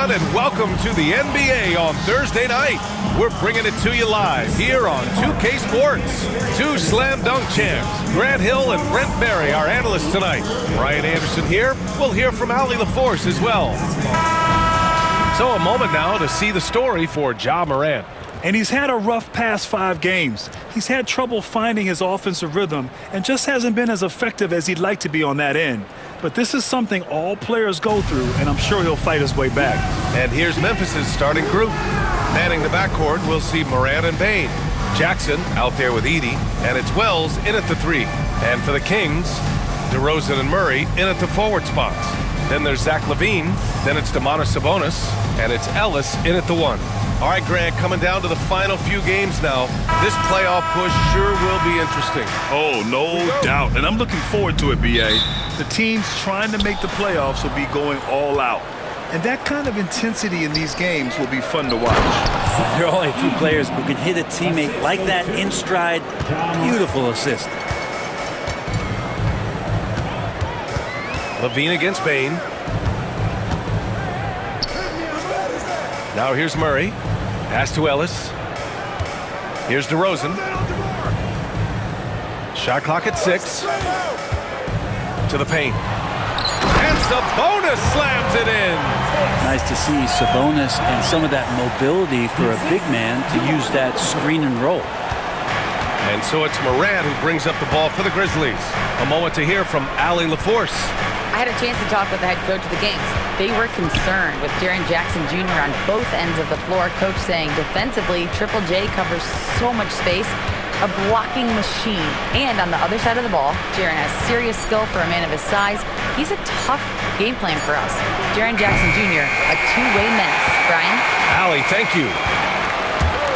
everyone, and welcome to the NBA on Thursday night. We're bringing it to you live here on 2K Sports. Two slam dunk champs, Grant Hill and Brent Barry, our analysts tonight. Ryan Anderson here. We'll hear from Allie LaForce as well. So a moment now to see the story for Ja Morant. And he's had a rough past 5 games. He's had trouble finding his offensive rhythm and just hasn't been as effective as he'd like to be on that end. But this is something all players go through, and I'm sure he'll fight his way back. And here's Memphis's starting group. Manning the backcourt, we'll see Morant and Bane. Jackson out there with Edey, and it's Wells in at the 3. And for the Kings, DeRozan and Murray in at the forward spots. Then there's Zach LaVine, then it's Domantas Sabonis, and it's Ellis in at the 1. All right, Grant, coming down to the final few games now. This playoff push sure will be interesting. Oh, no doubt. And I'm looking forward to it, B.A. The teams trying to make the playoffs will be going all out. And that kind of intensity in these games will be fun to watch. There are only a few players who can hit a teammate like that in stride. Beautiful assist. LaVine against Bane. Now here's Murray. Pass to Ellis. Here's DeRozan. Shot clock at 6. To the paint. And Sabonis slams it in. Nice to see Sabonis and some of that mobility for a big man to use that screen and roll. And so it's Morant who brings up the ball for the Grizzlies. A moment to hear from Allie LaForce. I had a chance to talk with the head coach of the Kings. They were concerned with Jaren Jackson Jr. on both ends of the floor. Coach saying defensively, Triple J covers so much space, a blocking machine. And on the other side of the ball, Jaren has serious skill for a man of his size. He's a tough game plan for us. Jaren Jackson Jr., a two-way menace. Brian? Allie, thank you.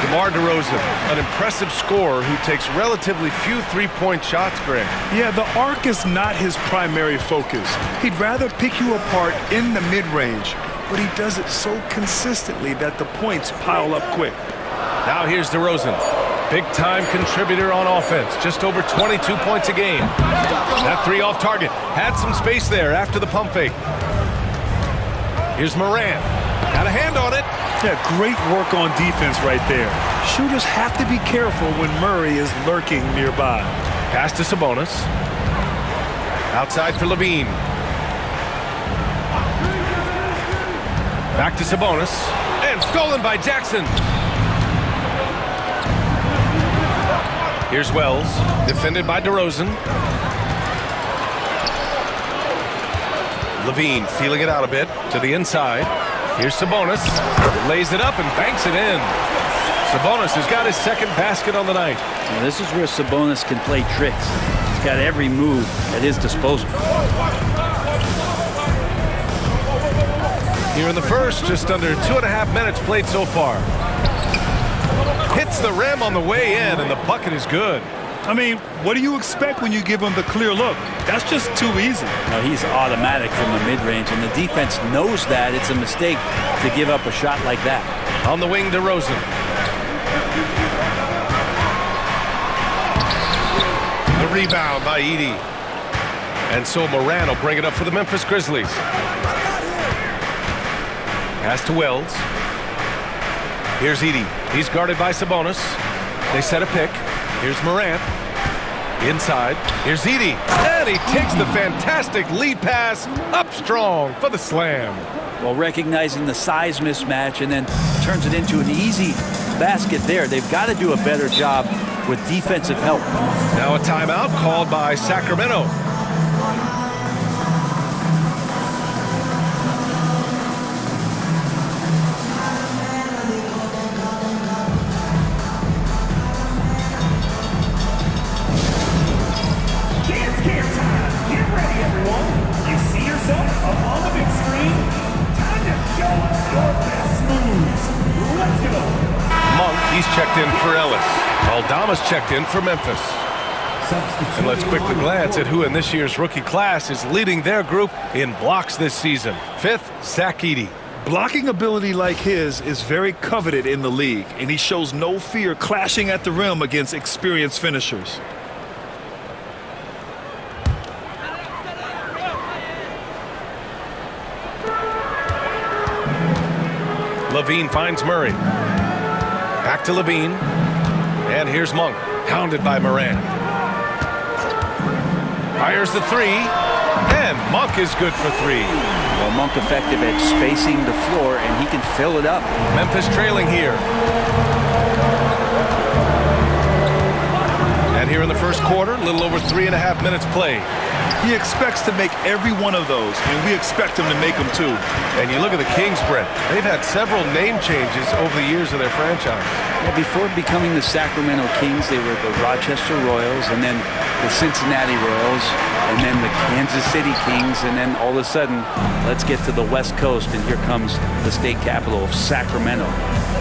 DeMar DeRozan, an impressive scorer who takes relatively few three-point shots, Greg. Yeah, the arc is not his primary focus. He'd rather pick you apart in the mid-range, but he does it so consistently that the points pile up quick. Now here's DeRozan, big-time contributor on offense, just over 22 points a game. That 3 off target, had some space there after the pump fake. Here's Morant, got a hand on it. Yeah, great work on defense right there. Shooters have to be careful when Murray is lurking nearby. Pass to Sabonis. Outside for LaVine. Back to Sabonis. And stolen by Jackson. Here's Wells, defended by DeRozan. LaVine feeling it out a bit to the inside. Here's Sabonis, lays it up and banks it in. Sabonis has got his second basket on the night. Now, this is where Sabonis can play tricks. He's got every move at his disposal. Here in the first, just under 2.5 minutes played so far. Hits the rim on the way in, and the bucket is good. I mean, what do you expect when you give him the clear look? That's just too easy. No, he's automatic from the mid-range, and the defense knows that it's a mistake to give up a shot like that. On the wing, DeRozan. The rebound by Edey. And so Morant will bring it up for the Memphis Grizzlies. Pass to Wells. Here's Edey. He's guarded by Sabonis. They set a pick. Here's Morant. Inside. Here's Edey. And he takes the fantastic lead pass up strong for the slam. Well, recognizing the size mismatch and then turns it into an easy basket there. They've got to do a better job with defensive help. Now a timeout called by Sacramento. He's checked in for Ellis. Aldama's checked in for Memphis. And let's quickly glance at who in this year's rookie class is leading their group in blocks this season. 5th, Zach Edey. Blocking ability like his is very coveted in the league, and he shows no fear clashing at the rim against experienced finishers. Levine finds Murray. Back to Levine. And here's Monk, hounded by Morant. Fires the three. And Monk is good for three. Well, Monk effective at spacing the floor, and he can fill it up. Memphis trailing here. And here in the first quarter, a little over 3.5 minutes played. He expects to make every one of those, and we expect him to make them too. And you look at the Kings, Brett. They've had several name changes over the years of their franchise. Well, before becoming the Sacramento Kings, they were the Rochester Royals, and then the Cincinnati Royals, and then the Kansas City Kings, and then all of a sudden, let's get to the West Coast, and here comes the state capital of Sacramento.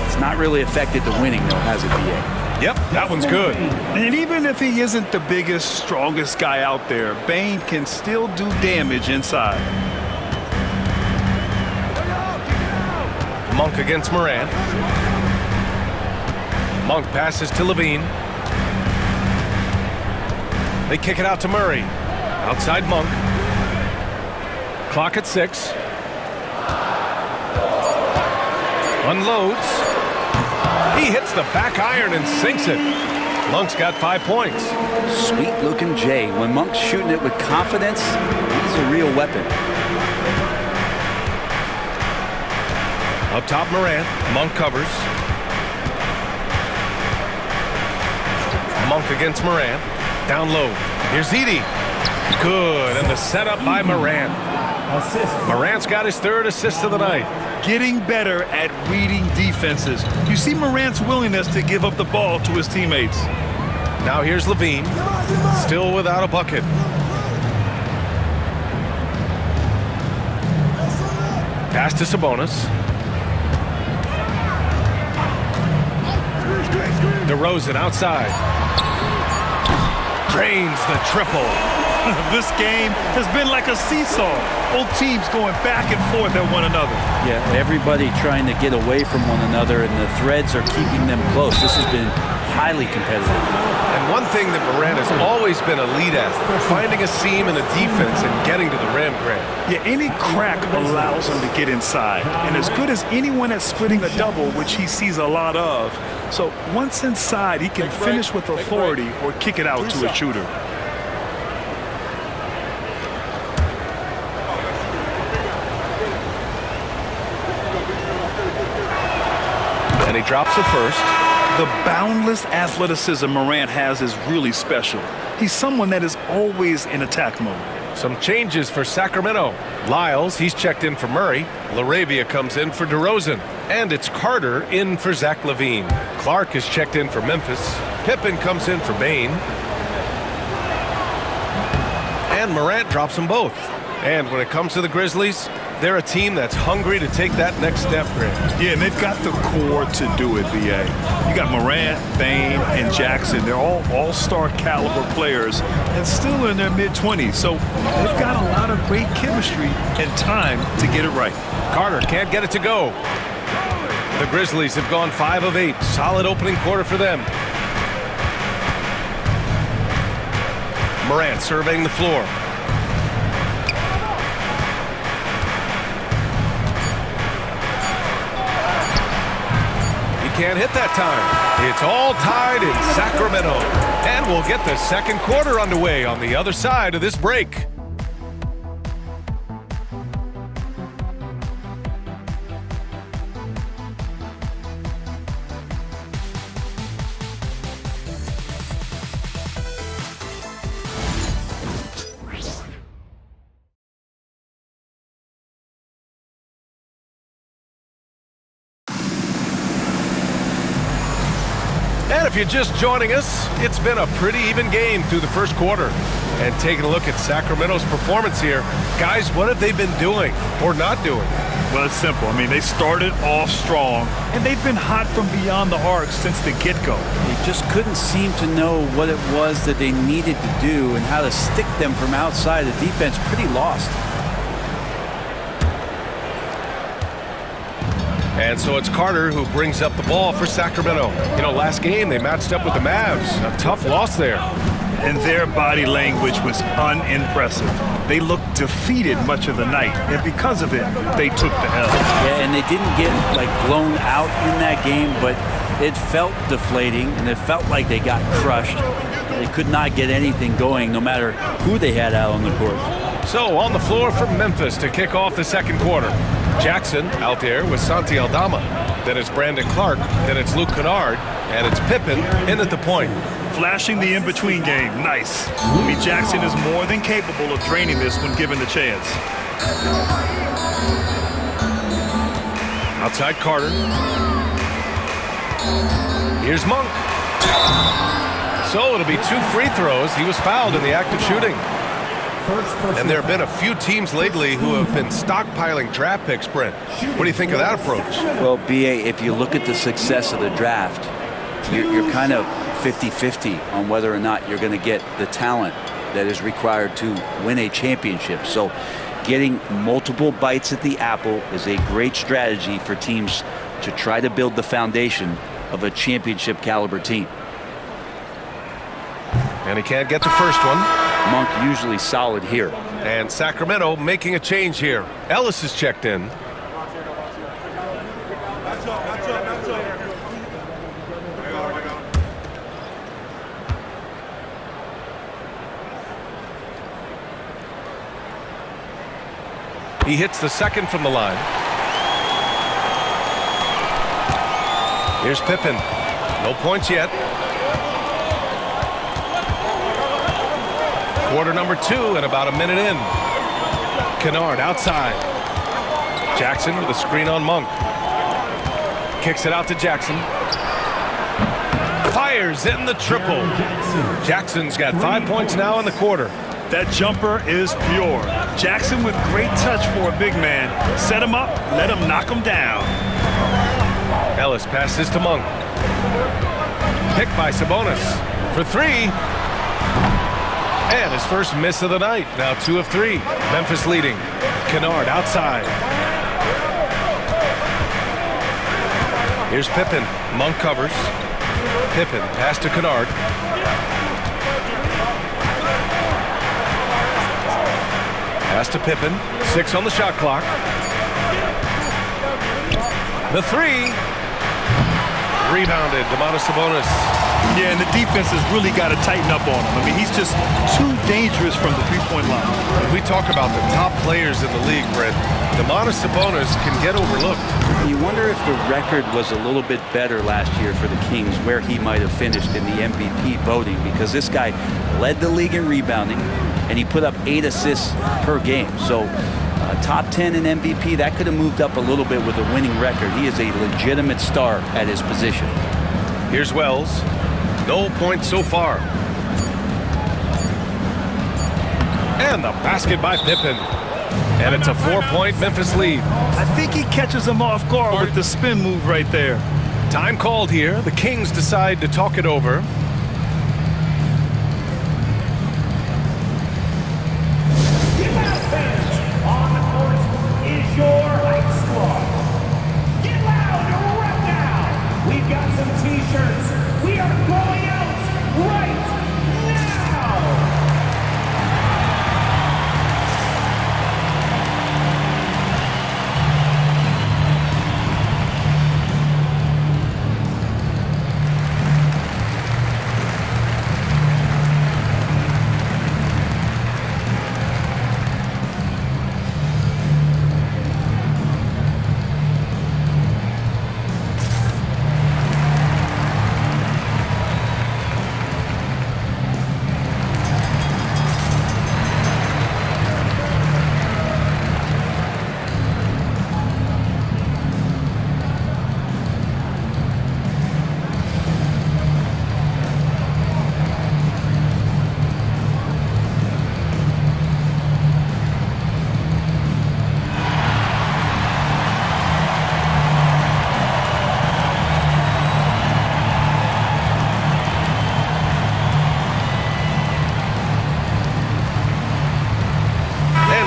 It's not really affected the winning, though, has it, B.A.? Yep, that one's good. And even if he isn't the biggest, strongest guy out there, Bane can still do damage inside. Monk against Morant. Monk passes to Levine. They kick it out to Murray. Outside Monk. Clock at 6. Unloads. He hits the back iron and sinks it. Monk's got 5 points. Sweet-looking Jay. When Monk's shooting it with confidence, he's a real weapon. Up top, Morant. Monk covers. Monk against Morant. Down low. Here's Edie. Good. And the setup by Morant. Morant's got his 3rd assist of the night. Getting better at reading defenses. You see Morant's willingness to give up the ball to his teammates. Now here's Levine. Still without a bucket. Pass to Sabonis. DeRozan outside. Drains the triple. This game has been like a seesaw. Both teams going back and forth at one another. Yeah, everybody trying to get away from one another, and the threads are keeping them close. This has been highly competitive. And one thing that Morant has always been elite at, finding a seam in the defense and getting to the rim, Grant. Yeah, any crack allows him to get inside. And as good as anyone at splitting a double, which he sees a lot of. So once inside, he can finish with authority or kick it out to a shooter. And he drops it first. The boundless athleticism Morant has is really special. He's someone that is always in attack mode. Some changes for Sacramento. Lyles, he's checked in for Murray. LaRavia comes in for DeRozan. And it's Carter in for Zach LaVine. Clark is checked in for Memphis. Pippen comes in for Bane. And Morant drops them both. And when it comes to the Grizzlies, they're a team that's hungry to take that next step, Grant. Yeah, and they've got the core to do it, B.A. You got Morant, Bane, and Jackson. They're all all-star caliber players and still in their mid-20s. So they've got a lot of great chemistry and time to get it right. Carter can't get it to go. The Grizzlies have gone 5 of 8. Solid opening quarter for them. Morant surveying the floor. Can't hit that time. It's all tied in Sacramento. And we'll get the second quarter underway on the other side of this break. And if you're just joining us, it's been a pretty even game through the first quarter. And taking a look at Sacramento's performance here, guys, what have they been doing or not doing? Well, it's simple. I mean, they started off strong, and they've been hot from beyond the arc since the get-go. They just couldn't seem to know what it was that they needed to do and how to stick them from outside. The defense pretty lost. And so it's Carter who brings up the ball for Sacramento. You know, last game they matched up with the Mavs. A tough loss there. and their body language was unimpressive. They looked defeated much of the night, and because of it, they took the L. Yeah, and they didn't get blown out in that game, but it felt deflating, and it felt like they got crushed. They could not get anything going, no matter who they had out on the court. So on the floor for Memphis to kick off the second quarter. Jackson out there with Santi Aldama. Then it's Brandon Clark. Then it's Luke Kennard. And it's Pippen in at the point. Flashing the in-between game. Nice. Jackson is more than capable of draining this when given the chance. Outside Carter. Here's Monk. So it'll be 2 free throws. He was fouled in the act of shooting. And there have been a few teams lately who have been stockpiling draft picks, Brent. What do you think of that approach? Well, B.A., if you look at the success of the draft, you're kind of 50-50 on whether or not you're going to get the talent that is required to win a championship. So getting multiple bites at the apple is a great strategy for teams to try to build the foundation of a championship caliber team. And he can't get the first one. Monk usually solid here. And Sacramento making a change here. Ellis is checked in. He hits the second from the line. Here's Pippen. No points yet. Quarter number 2 and about a minute in. Kennard outside. Jackson with a screen on Monk. Kicks it out to Jackson. Fires in the triple. Jackson's got 5 points now in the quarter. That jumper is pure. Jackson with great touch for a big man. Set him up, let him knock him down. Ellis passes to Monk. Picked by Sabonis for 3. And his first miss of the night. Now 2 of 3. Memphis leading. Kennard outside. Here's Pippen. Monk covers. Pippen pass to Kennard. Pass to Pippen. 6 on the shot clock. The 3. Rebounded. Domantas Sabonis. Yeah, and the defense has really got to tighten up on him. I mean, he's just too dangerous from the three-point line. When we talk about the top players in the league, Brent, Domantas Sabonis can get overlooked. You wonder if the record was a little bit better last year for the Kings, where he might have finished in the MVP voting, because this guy led the league in rebounding, and he put up 8 assists per game. So top 10 in MVP, that could have moved up a little bit with a winning record. He is a legitimate star at his position. Here's Wells. No points so far. And the basket by Pippen. And it's a 4-point Memphis lead. I think he catches him off guard with the spin move right there. Time called here. The Kings decide to talk it over. On the court is your Heights Squad. Get loud right now. We've got some t-shirts. We are going out right now.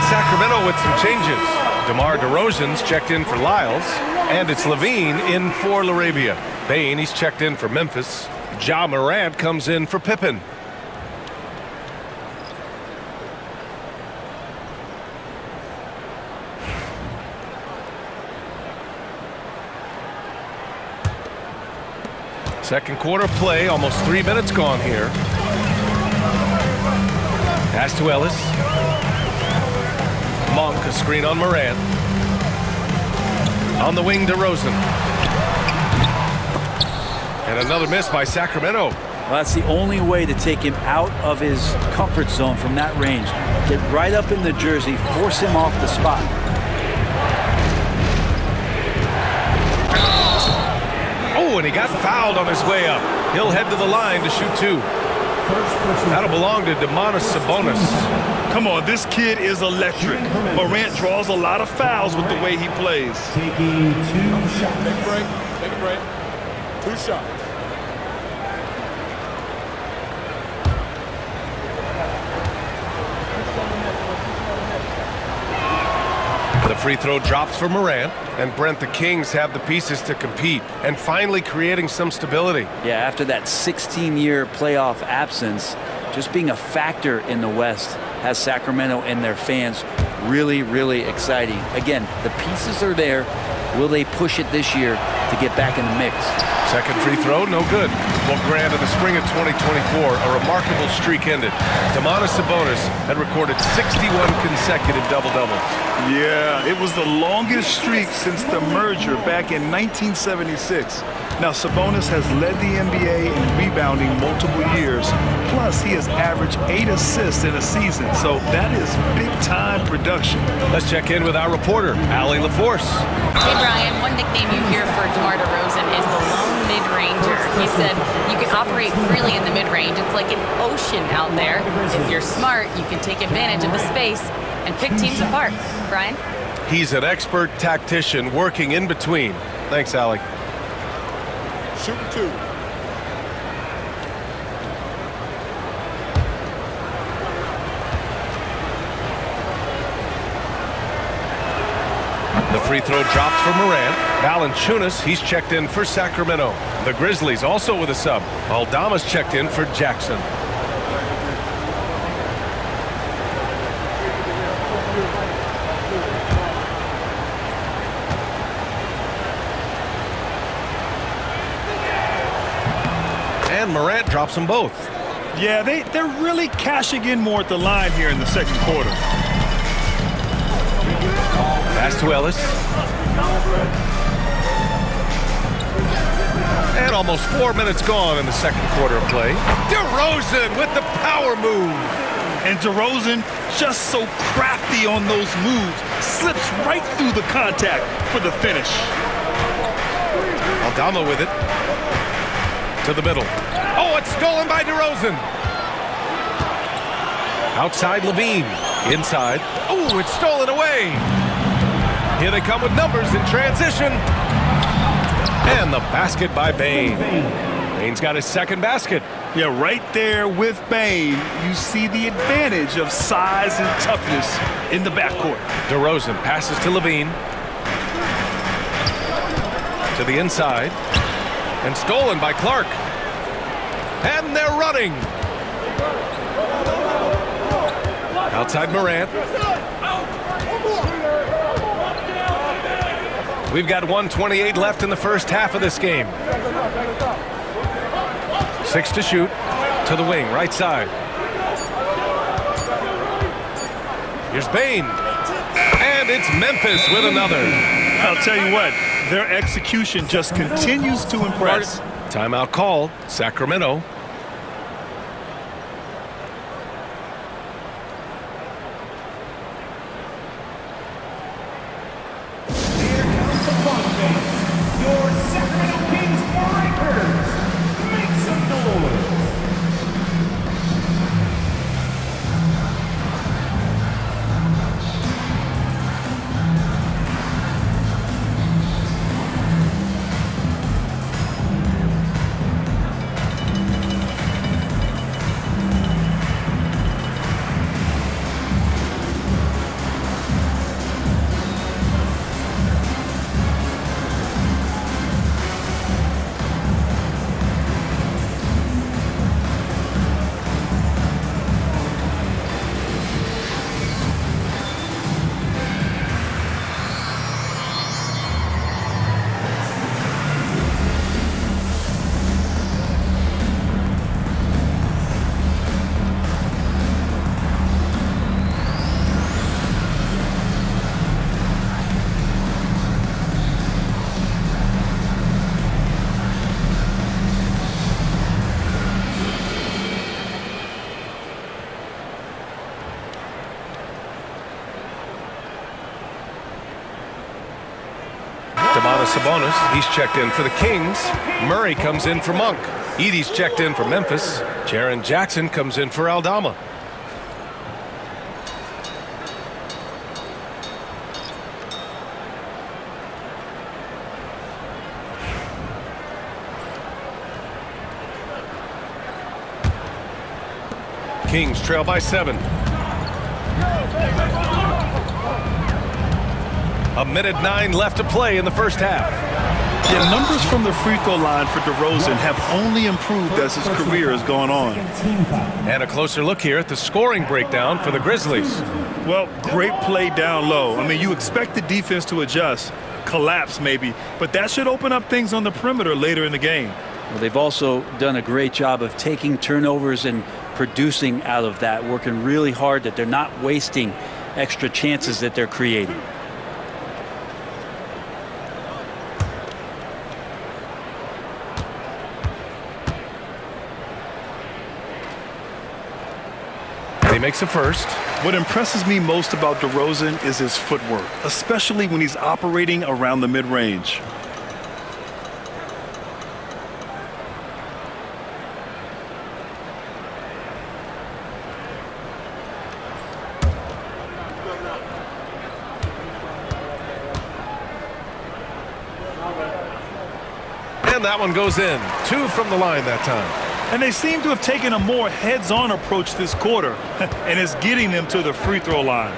Sacramento with some changes. DeMar DeRozan's checked in for Lyles, and it's Levine in for LaRavia. Bane, he's checked in for Memphis. Ja Morant comes in for Pippen. Second quarter play, almost 3 minutes gone here. Pass to Ellis. Monk, a screen on Morant. On the wing, DeRozan. And another miss by Sacramento. Well, that's the only way to take him out of his comfort zone from that range. Get right up in the jersey, force him off the spot. Oh, and he got fouled on his way up. He'll head to the line to shoot 2. That'll belong to Domantas Sabonis. Come on, this kid is electric. Morant draws a lot of fouls with the way he plays. Taking 2 shots. Take a break. Take a break. 2 shots. The free throw drops for Morant, and Brent, the Kings have the pieces to compete and finally creating some stability. Yeah, after that 16-year playoff absence, just being a factor in the West has Sacramento and their fans really, really exciting. Again, the pieces are there. Will they push it this year to get back in the mix? Second free throw, no good. Well, Grant, in the spring of 2024, a remarkable streak ended. Domantas Sabonis had recorded 61 consecutive double-doubles. Yeah, it was the longest streak since the merger back in 1976. Now, Sabonis has led the NBA in rebounding multiple years. Plus, he has averaged 8 assists in a season, so that is big-time production. Let's check in with our reporter, Allie LaForce. Hey, Brian, one nickname you hear for DeMar DeRozan is the lone mid-ranger. He said you can operate freely in the mid-range. It's like an ocean out there. If you're smart, you can take advantage of the space and pick teams apart. Brian? He's an expert tactician working in between. Thanks, Allie. Shooting 2. The free throw drops for Morant. Valanciunas, he's checked in for Sacramento. The Grizzlies also with a sub. Aldama's checked in for Jackson. And Morant drops them both. Yeah, they're really cashing in more at the line here in the second quarter. Pass to Ellis. And almost 4 minutes gone in the second quarter of play. DeRozan with the power move. And DeRozan, just so crafty on those moves, slips right through the contact for the finish. Aldama with it. To the middle. Oh, it's stolen by DeRozan. Outside Levine. Inside. Oh, it's stolen away. Here they come with numbers in transition. And the basket by Bane. Bane's got his second basket. Yeah, right there with Bane, you see the advantage of size and toughness in the backcourt. DeRozan passes to Levine. To the inside. And stolen by Clark. And they're running. Outside Morant. We've got 1:28 left in the first half of this game. 6 to shoot. To the wing, right side. Here's Bane. And it's Memphis with another. I'll tell you what, their execution just continues to impress. Timeout called. Sacramento. Here comes the fun face. Your Sacramento Kings Breakers. Make some noise. Domantas Sabonis. He's checked in for the Kings. Murray comes in for Monk. Edey's checked in for Memphis. Jaren Jackson comes in for Aldama. Kings trail by 7. A minute 9 left to play in the first half. Yeah, numbers from the free throw line for DeRozan have only improved as his career has gone on. And a closer look here at the scoring breakdown for the Grizzlies. Well, great play down low. I mean, you expect the defense to adjust, collapse maybe, but that should open up things on the perimeter later in the game. Well, they've also done a great job of taking turnovers and producing out of that, working really hard that they're not wasting extra chances that they're creating. He makes a first. What impresses me most about DeRozan is his footwork, especially when he's operating around the mid-range. And that one goes in. 2 from the line that time. And they seem to have taken a more heads-on approach this quarter, and it's getting them to the free throw line.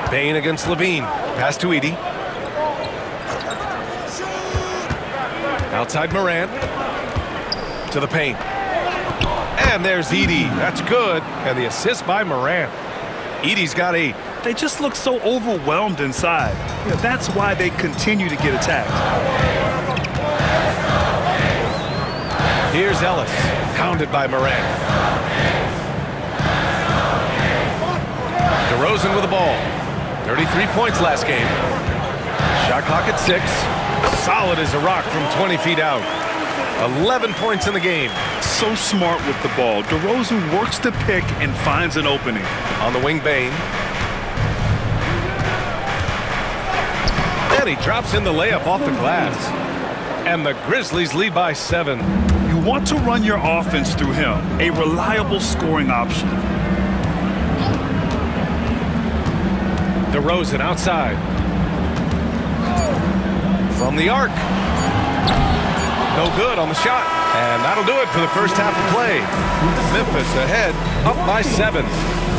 Bane against Levine. Pass to Edey. Outside Morant. To the paint. And there's Edey. That's good. And the assist by Morant. Edey's got 8. They just look so overwhelmed inside. Yeah, that's why they continue to get attacked. Here's Ellis, hounded by Morant. DeRozan with the ball. 33 points last game. Shot clock at 6. Solid as a rock from 20 feet out. 11 points in the game. So smart with the ball. DeRozan works the pick and finds an opening. On the wing, Bane. And he drops in the layup off the glass. And the Grizzlies lead by 7. You want to run your offense through him, a reliable scoring option. DeRozan outside. From the arc. No good on the shot. And that'll do it for the first half of play. Memphis ahead, up by 7.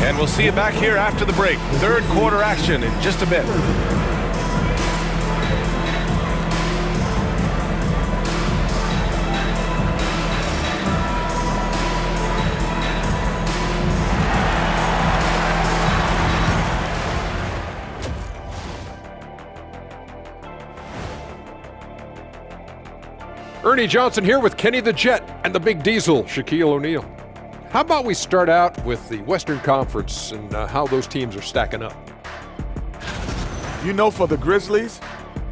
And we'll see you back here after the break. Third quarter action in just a bit. Ernie Johnson here with Kenny the Jet and the Big Diesel, Shaquille O'Neal. How about we start out with the Western Conference and how those teams are stacking up? You know, for the Grizzlies,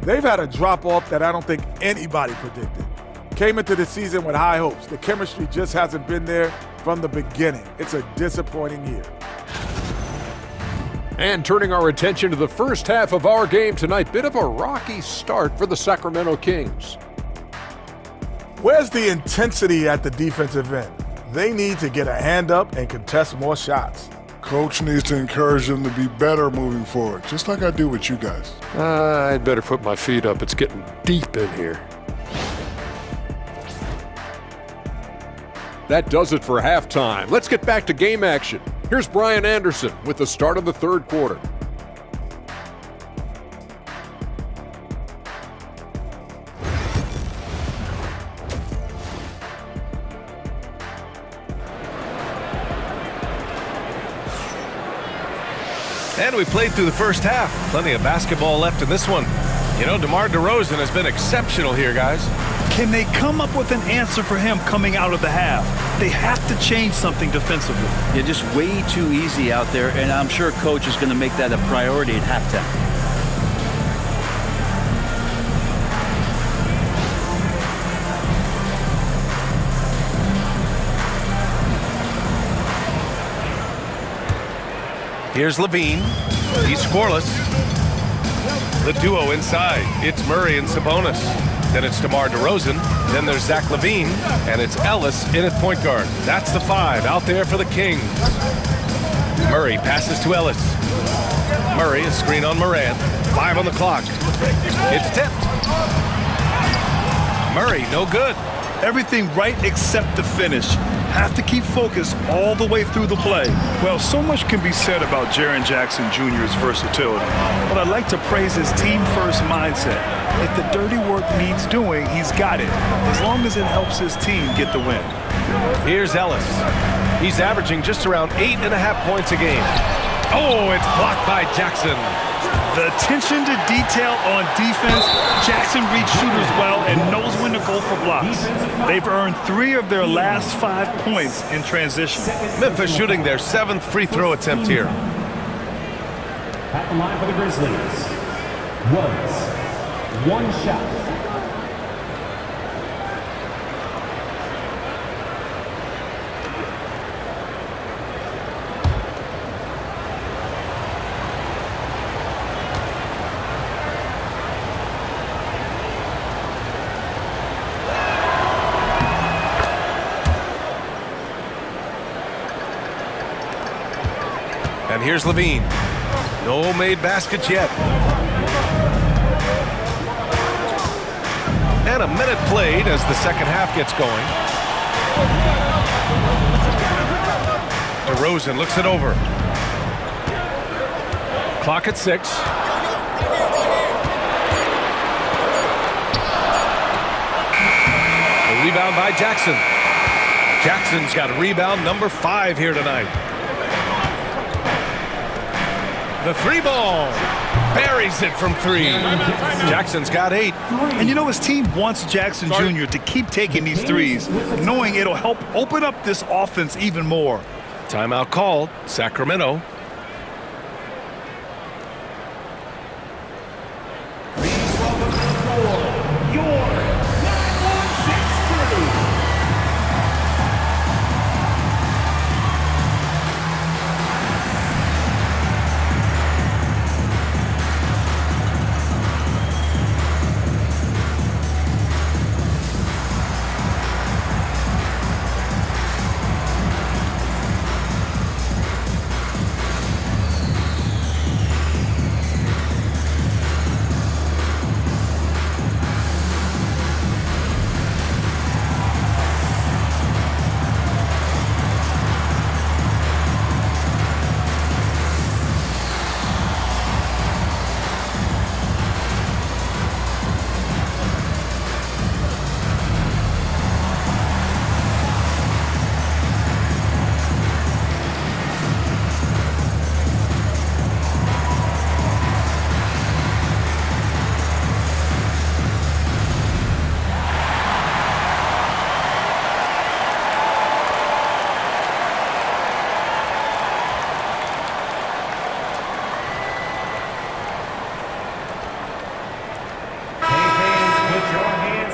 they've had a drop-off that I don't think anybody predicted. Came into the season with high hopes. The chemistry just hasn't been there from the beginning. It's a disappointing year. And turning our attention to the first half of our game tonight, bit of a rocky start for the Sacramento Kings. Where's the intensity at the defensive end? They need to get a hand up and contest more shots. Coach needs to encourage them to be better moving forward, just like I do with you guys. I'd better put my feet up. It's getting deep in here. That does it for halftime. Let's get back to game action. Here's Brian Anderson with the start of the third quarter. And we played through the first half. Plenty of basketball left in this one. You know, DeMar DeRozan has been exceptional here, guys. Can they come up with an answer for him coming out of the half? They have to change something defensively. You're just way too easy out there, and I'm sure coach is going to make that a priority at halftime. Here's Levine. He's scoreless. The duo inside. It's Murray and Sabonis. Then it's DeMar DeRozan. Then there's Zach LaVine. And it's Ellis in at point guard. That's the 5 out there for the Kings. Murray passes to Ellis. Murray, a screen on Moran. 5 on the clock. It's tipped. Murray, no good. Everything right except the finish. Have to keep focused all the way through the play. Well, so much can be said about Jaren Jackson Jr.'s versatility, but I'd like to praise his team-first mindset. If the dirty work needs doing, he's got it, as long as it helps his team get the win. Here's Ellis. He's averaging just around 8.5 points a game. Oh, it's blocked by Jackson. The attention to detail on defense, Jackson reads shooters well and knows when to go for blocks. They've earned 3 of their last 5 points in transition. Memphis shooting their 7th free throw attempt here. At the line for the Grizzlies was one shot. And here's LaVine. No made baskets yet. And a minute played as the second half gets going. DeRozan looks it over. Clock at 6. The rebound by Jackson. Jackson's got rebound number 5 here tonight. The 3 ball. Buries it from 3. Jackson's got 8. And you know, his team wants Jackson Jr. to keep taking these threes, knowing it'll help open up this offense even more. Timeout called. Sacramento.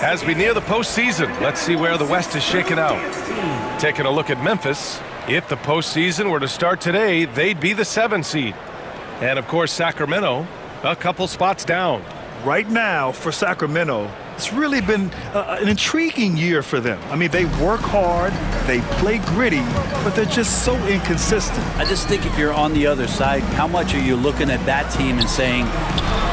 As we near the postseason, let's see where the West is shaken out. Taking a look at Memphis, if the postseason were to start today, they'd be the 7 seed. And of course, Sacramento, a couple spots down. Right now, for Sacramento, it's really been an intriguing year for them. I mean, they work hard, they play gritty, but they're just so inconsistent. I just think if you're on the other side, how much are you looking at that team and saying,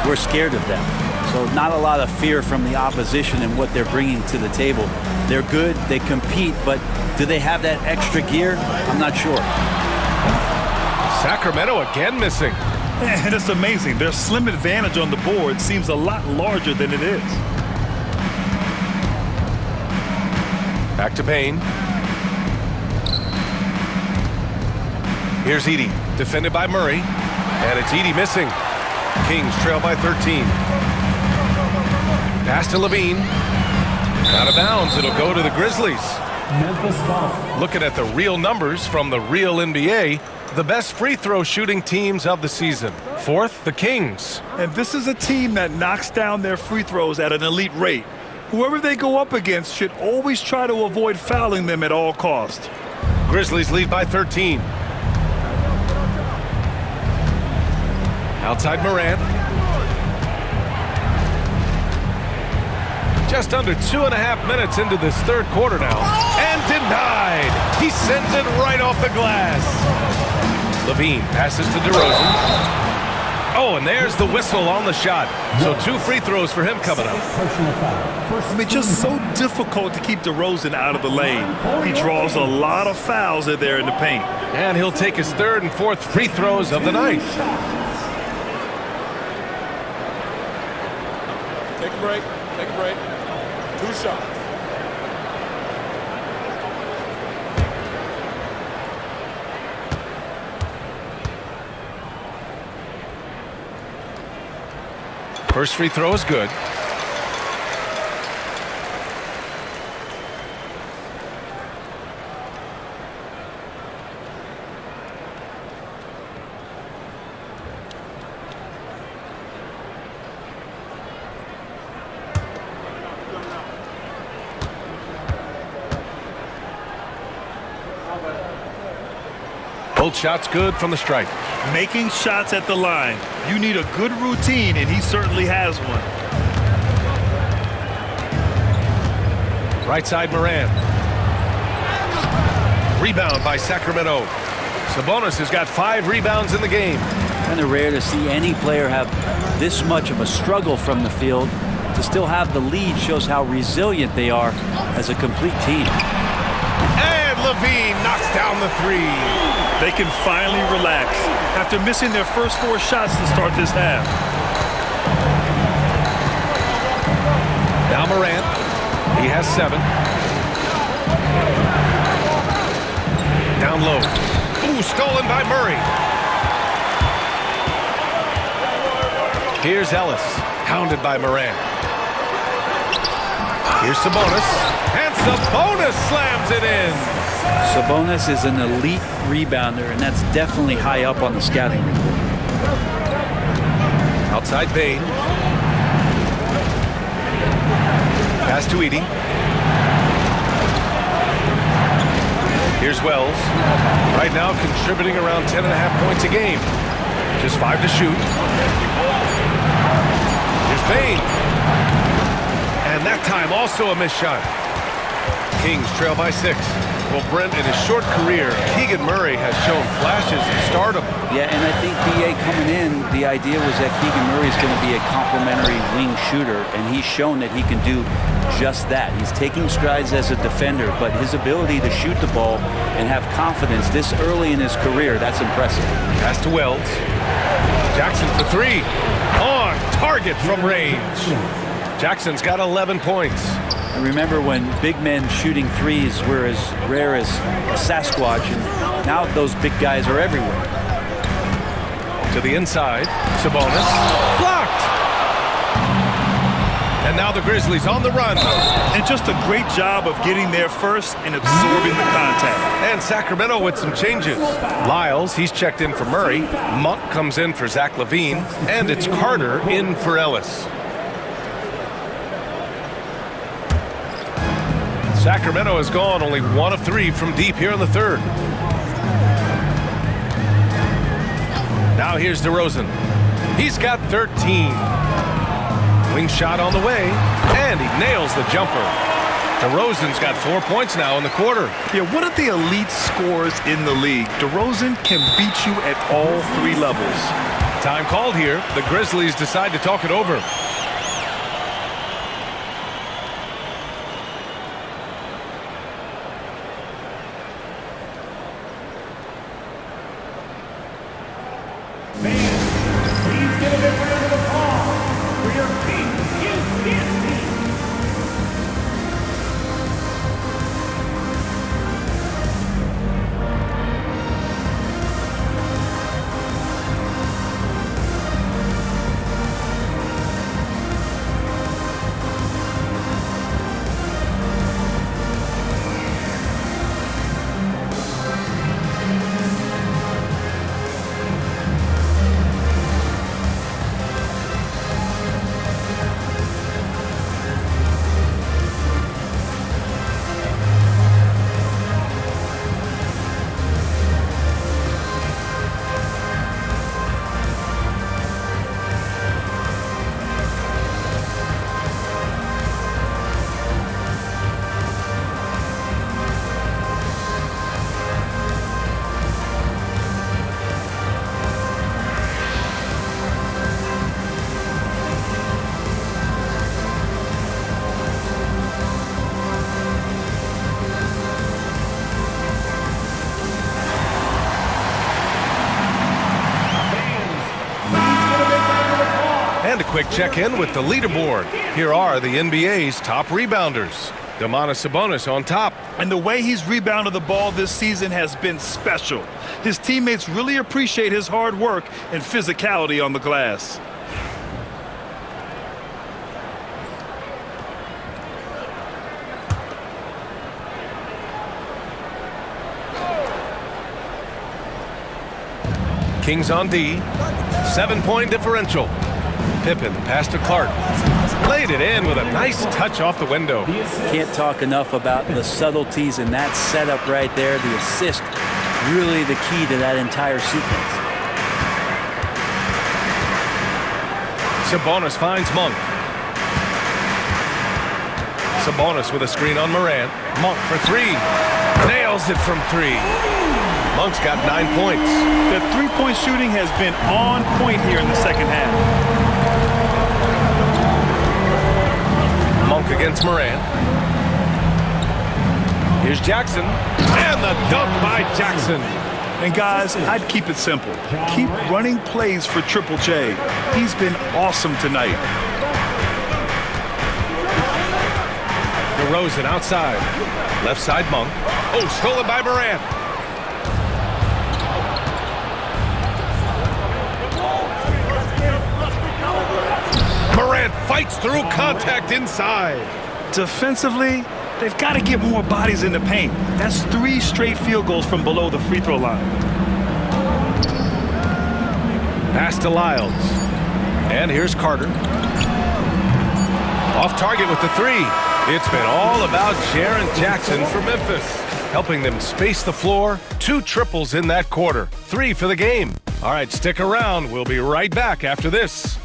we're scared of them? So not a lot of fear from the opposition and what they're bringing to the table. They're good, they compete, but do they have that extra gear? I'm not sure. Sacramento again missing. And it's amazing. Their slim advantage on the board seems a lot larger than it is. Back to Payne. Here's Edey, defended by Murray. And it's Edey missing. Kings trail by 13. Pass to LaVine. Out of bounds, it'll go to the Grizzlies. Memphis ball. Looking at the real numbers from the real NBA, the best free throw shooting teams of the season. 4th, the Kings. And this is a team that knocks down their free throws at an elite rate. Whoever they go up against should always try to avoid fouling them at all costs. Grizzlies lead by 13. Outside Morant. Just under 2.5 minutes into this third quarter now. And denied. He sends it right off the glass. Levine passes to DeRozan. Oh, and there's the whistle on the shot. So 2 free throws for him coming up. I mean, just so difficult to keep DeRozan out of the lane. He draws a lot of fouls in there in the paint. And he'll take his 3rd and 4th free throws of the night. Take a break. Take a break. 2 shots. First free throw is good. Both shots good from the stripe. Making shots at the line. You need a good routine, and he certainly has one. Right side Moran. Rebound by Sacramento. Sabonis has got 5 rebounds in the game. Kind of rare to see any player have this much of a struggle from the field. To still have the lead shows how resilient they are as a complete team. And Levine knocks down the 3. They can finally relax after missing their first 4 shots to start this half. Now Morant. He has 7. Down low. Ooh, stolen by Murray. Here's Ellis. Hounded by Morant. Here's Sabonis. And Sabonis slams it in. Sabonis is an elite rebounder, and that's definitely high up on the scouting report. Outside Bain. Pass to Edey. Here's Wells. Right now contributing around 10.5 points a game. Just 5 to shoot. Here's Bain. And that time also a missed shot. Kings trail by 6. Well, Brent, in his short career, Keegan Murray has shown flashes of stardom. Yeah, and I think B.A. coming in, the idea was that Keegan Murray is going to be a complimentary wing shooter, and he's shown that he can do just that. He's taking strides as a defender, but his ability to shoot the ball and have confidence this early in his career, that's impressive. Pass to Wells. Jackson for 3. On target from range. Jackson's got 11 points. I remember when big men shooting threes were as rare as a Sasquatch, and now those big guys are everywhere. To the inside, Sabonis. Blocked! And now the Grizzlies on the run. And just a great job of getting there first and absorbing the contact. And Sacramento with some changes. Lyles, he's checked in for Murray. Monk comes in for Zach LaVine. And it's Carter in for Ellis. Sacramento has gone only 1 of 3 from deep here in the third. Now here's DeRozan. He's got 13. Wing shot on the way, and he nails the jumper. DeRozan's got 4 points now in the quarter. Yeah, one of the elite scorers in the league. DeRozan can beat you at all 3 levels. Time called here. The Grizzlies decide to talk it over. Please give a big round of applause for your King Houston team. quick check-in with the leaderboard. Here are the NBA's top rebounders. Domantas Sabonis on top. And the way he's rebounded the ball this season has been special. His teammates really appreciate his hard work and physicality on the glass. Kings on D. 7-point differential. Pippen, pass to Clark. Laid it in with a nice touch off the window. Can't talk enough about the subtleties in that setup right there. The assist, really the key to that entire sequence. Sabonis finds Monk. Sabonis with a screen on Morant. Monk for three. Nails it from three. Monk's got 9 points. The three-point shooting has been on point here in the second half. Monk against Morant. Here's Jackson. And the dunk by Jackson. And guys, I'd keep it simple. Keep running plays for Triple J. He's been awesome tonight. DeRozan outside. Left side Monk. Oh, stolen by Morant. Morant fights through contact inside. Defensively, they've got to get more bodies in the paint. That's 3 straight field goals from below the free throw line. Pass to Lyles. And here's Carter. Off target with the three. It's been all about Jaren Jackson for Memphis, helping them space the floor. 2 triples in that quarter. 3 for the game. All right, stick around. We'll be right back after this.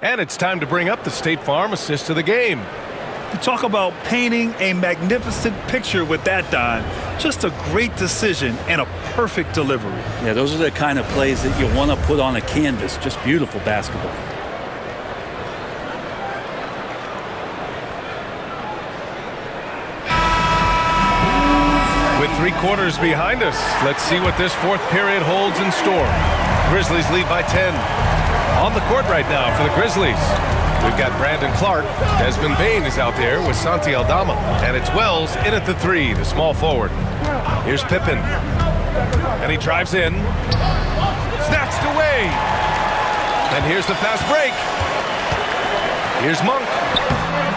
And it's time to bring up the State Farm assist of the game. You talk about painting a magnificent picture with that, Don. Just a great decision and a perfect delivery. Yeah, those are the kind of plays that you want to put on a canvas. Just beautiful basketball. With 3 quarters behind us, let's see what this 4th period holds in store. Grizzlies lead by 10. On the court right now for the Grizzlies, we've got Brandon Clark. Desmond Bane is out there with Santi Aldama. And it's Wells in at the 3, the small forward. Here's Pippen. And he drives in. Snatched away. And here's the fast break. Here's Monk.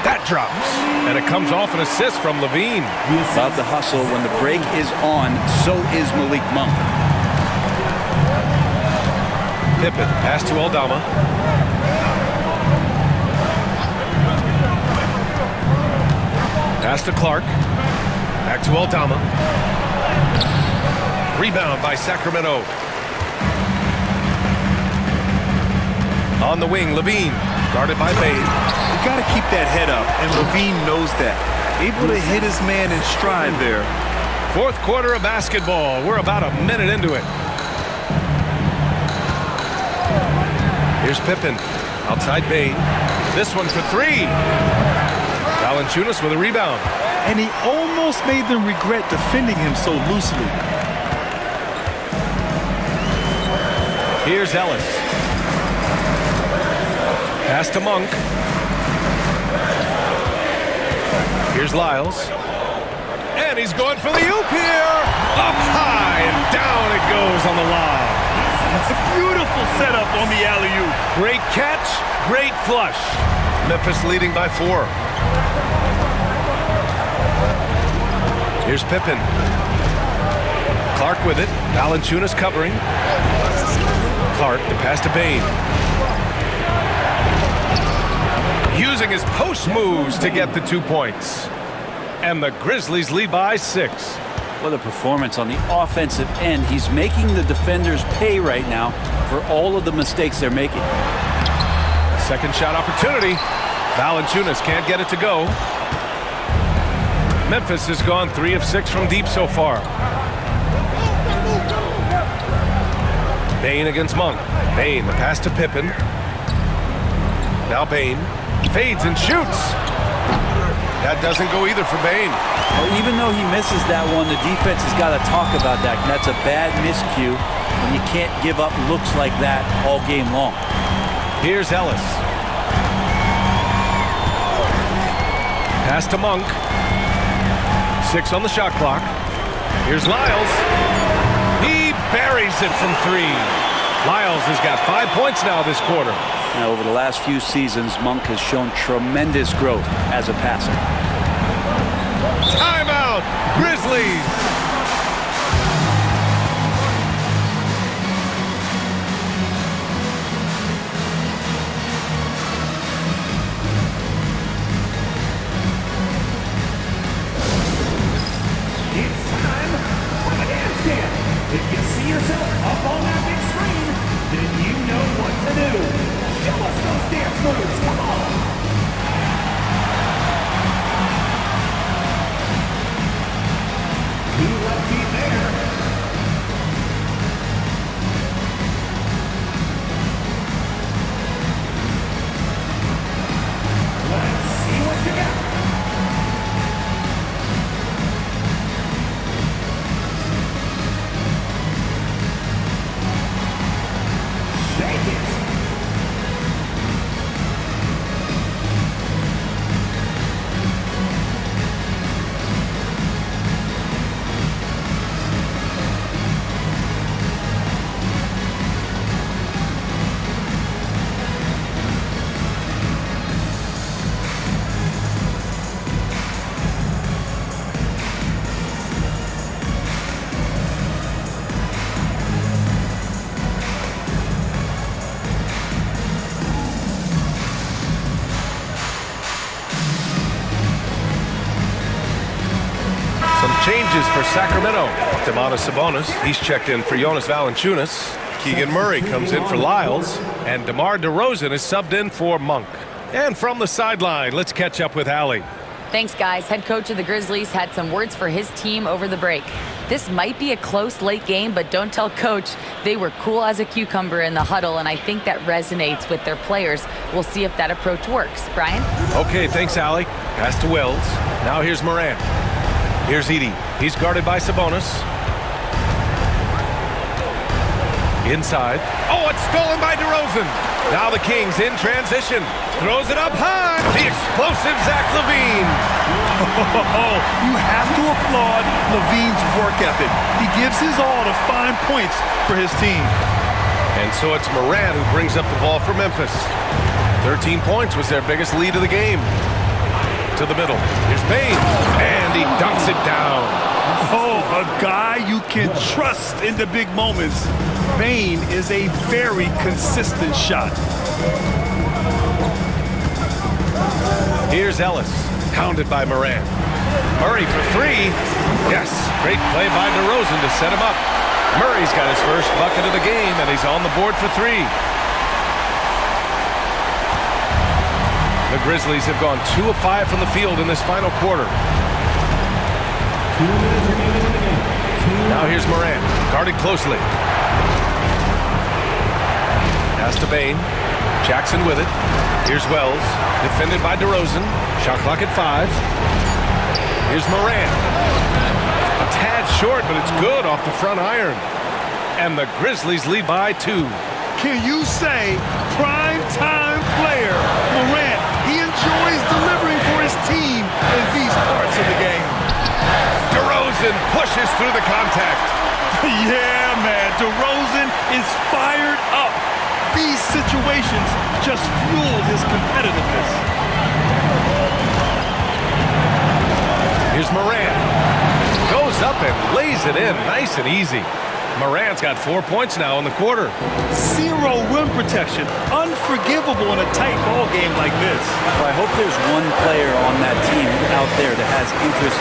That drops. And it comes off an assist from Levine. About the hustle. When the break is on, so is Malik Monk. Pippen, pass to Aldama. Pass to Clark. Back to Aldama. Rebound by Sacramento. On the wing, Levine. Guarded by Bane. You got to keep that head up, and Levine knows that. Able to hit his man in stride there. 4th quarter of basketball. We're about a minute into it. Here's Pippen. Outside Bane. This one for 3. Valanciunas with a rebound. And he almost made them regret defending him so loosely. Here's Ellis. Pass to Monk. Here's Lyles. And he's going for the oop here. Up high and down it goes on the lob. It's a beautiful setup on the alley-oop. Great catch, great flush. Memphis leading by 4. Here's Pippen. Clark with it. Valanciunas covering. Clark, the pass to Bane. Using his post moves to get the 2 points. And the Grizzlies lead by 6. What a performance on the offensive end. He's making the defenders pay right now for all of the mistakes they're making. Second shot opportunity. Valanciunas can't get it to go. Memphis has gone 3 of 6 from deep so far. Bane against Monk. Bane, the pass to Pippen. Now Bain fades and shoots. That doesn't go either for Bain. Well, even though he misses that one, the defense has got to talk about that. That's a bad miscue when you can't give up looks like that all game long. Here's Ellis. Pass to Monk. 6 on the shot clock. Here's Lyles. He buries it from 3. Lyles has got 5 points now this quarter. Now, over the last few seasons, Monk has shown tremendous growth as a passer. Timeout, Grizzlies. It's time for the dance camp. If you see yourself up on that big screen, then you know what to do. Show us those dance moves. Come on. Two left feet there. Let's see what you got. Shake it. Some changes for Sacramento. Demonis Sabonis, he's checked in for Jonas Valanciunas. Keegan Murray comes in for Lyles. And DeMar DeRozan is subbed in for Monk. And from the sideline, let's catch up with Allie. Thanks, guys. Head coach of the Grizzlies had some words for his team over the break. This might be a close late game, but don't tell coach. They were cool as a cucumber in the huddle, and I think that resonates with their players. We'll see if that approach works. Brian? Okay, thanks, Allie. Pass to Wells. Now here's Moran. Here's Edey. He's guarded by Sabonis. Inside. Oh, it's stolen by DeRozan. Now the Kings in transition. Throws it up high. The explosive Zach LaVine. You have to applaud Levine's work ethic. He gives his all to find points for his team. And so it's Moran who brings up the ball for Memphis. 13 points was their biggest lead of the game. To the middle. Here's Bain. And he dunks it down. Oh, a guy you can trust in the big moments. Bain is a very consistent shot. Here's Ellis. Hounded by Moran. Murray for 3. Yes, great play by DeRozan to set him up. Murray's got his first bucket of the game, and he's on the board for 3. The Grizzlies have gone 2 of 5 from the field in this final quarter. Now here's Moran, guarded closely. Pass to Bain. Jackson with it. Here's Wells, defended by DeRozan. Shot clock at 5. Here's Moran. A tad short, but it's good off the front iron. And the Grizzlies lead by 2. Can you say prime time player Moran? He enjoys delivering for his team in these parts of the game. DeRozan pushes through the contact. Yeah, man, DeRozan is fired up. These situations just fuel his competitiveness. Here's Moran. Goes up and lays it in nice and easy. Moran's got 4 points now in the quarter. Zero rim protection. Unforgivable in a tight ball game like this. Well, I hope there's one player on that team out there that has interest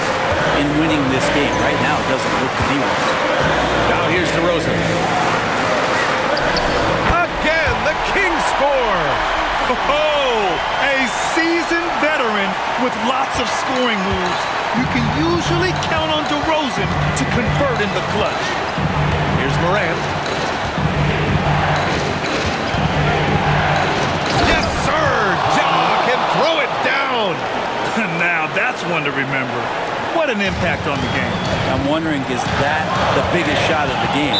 in winning this game. Right now, it doesn't look to be one. Now here's DeRozan. Again, the Kings score. Oh, a seasoned veteran with lots of scoring moves. You can usually count on DeRozan to convert in the clutch. Here's Moran. Yes, sir! That's one to remember. What an impact on the game. I'm wondering, is that the biggest shot of the game?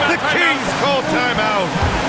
The Kings call timeout.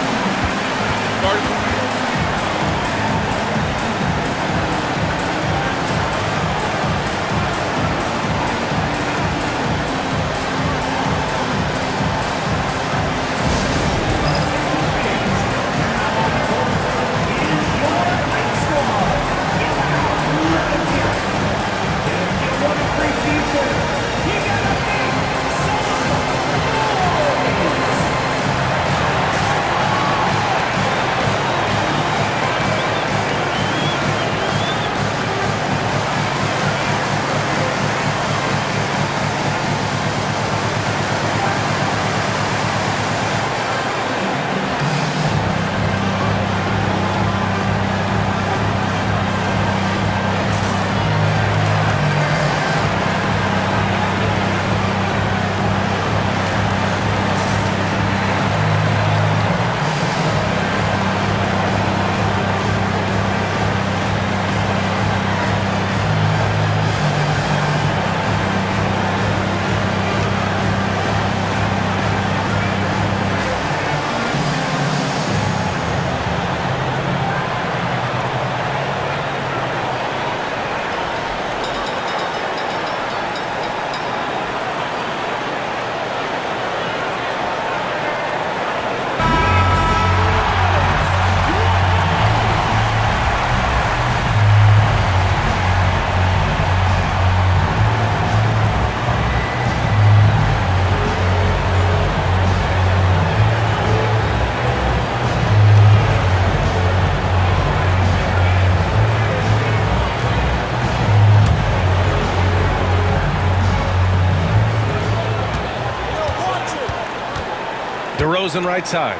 DeRozan right side.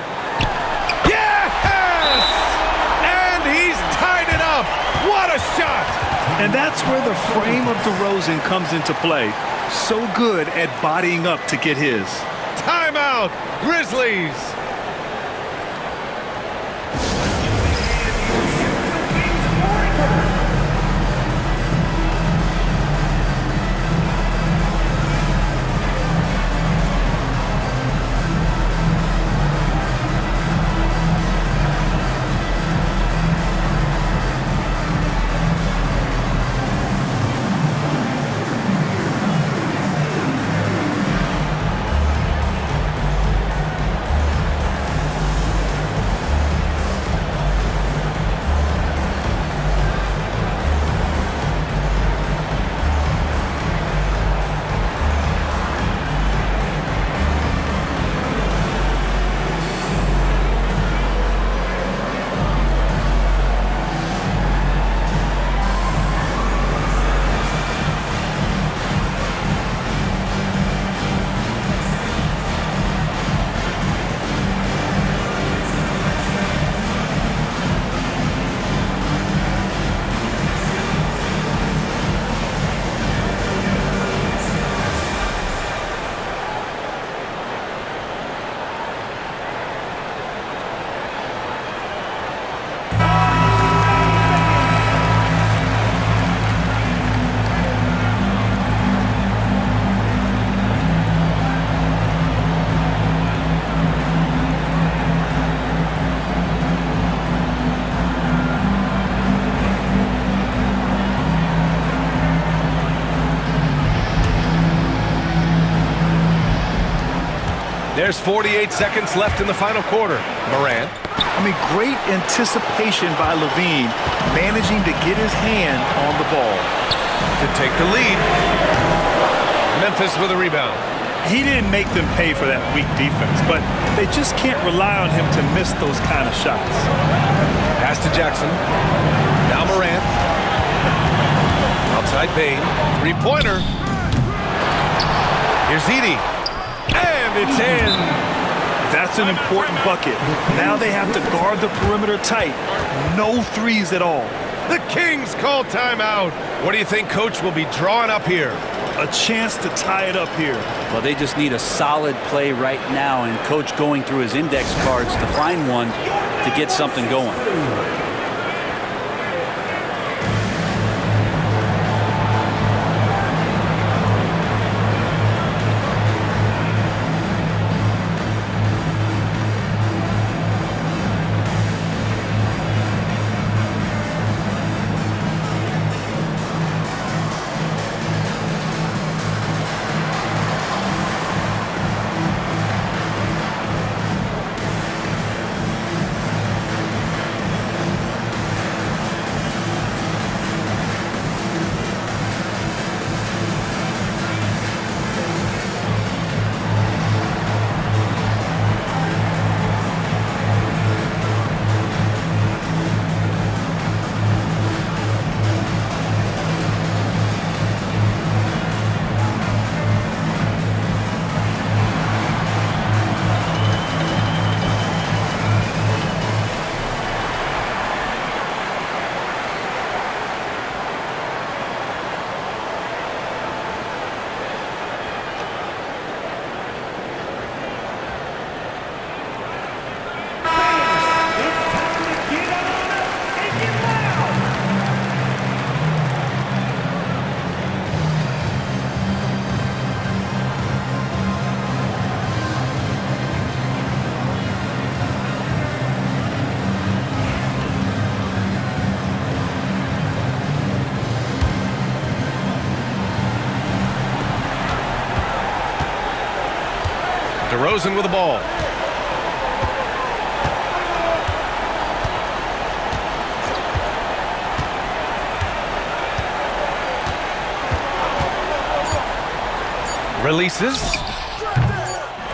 Yes! And he's tied it up. What a shot! And that's where the frame of DeRozan comes into play. So good at bodying up to get his. Timeout, Grizzlies. There's 48 seconds left in the final quarter. Morant. Great anticipation by Levine, managing to get his hand on the ball. To take the lead. Memphis with a rebound. He didn't make them pay for that weak defense, but they just can't rely on him to miss those kind of shots. Pass to Jackson. Now Morant. Outside Bain. Three-pointer. Here's Edey. And it's in. That's an important bucket. Now they have to guard the perimeter tight. No threes at all. The Kings call timeout. What do you think Coach will be drawing up here? A chance to tie it up here. Well, they just need a solid play right now, and Coach going through his index cards to find one to get something going. DeRozan with the ball. Releases.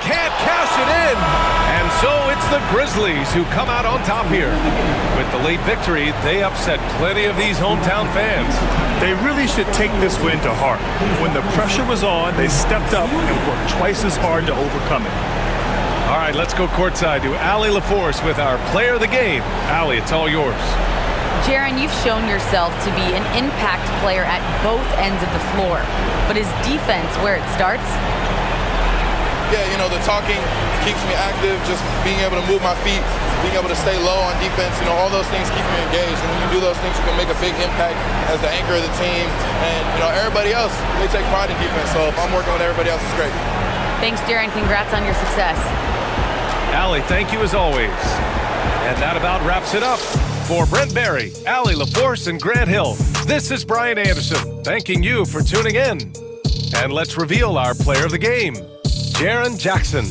Can't cash it in. And so it's the Grizzlies who come out on top here. With the late victory, they upset plenty of these hometown fans. They really should take this win to heart. When the pressure was on, they stepped up and worked twice as hard to overcome it. All right, let's go courtside to Allie LaForce with our player of the game. Allie, it's all yours. Jaron, you've shown yourself to be an impact player at both ends of the floor. But is defense where it starts? Yeah, you know, the talking keeps me active, just being able to move my feet, being able to stay low on defense, you know, all those things keep me engaged. And when you do those things, you can make a big impact as the anchor of the team. And, you know, everybody else, they take pride in defense. So if I'm working with everybody else, it's great. Thanks, Jaron. Congrats on your success. Allie, thank you as always. And that about wraps it up. For Brent Barry, Allie LaForce, and Grant Hill, this is Brian Anderson, thanking you for tuning in. And let's reveal our player of the game, Jaren Jackson.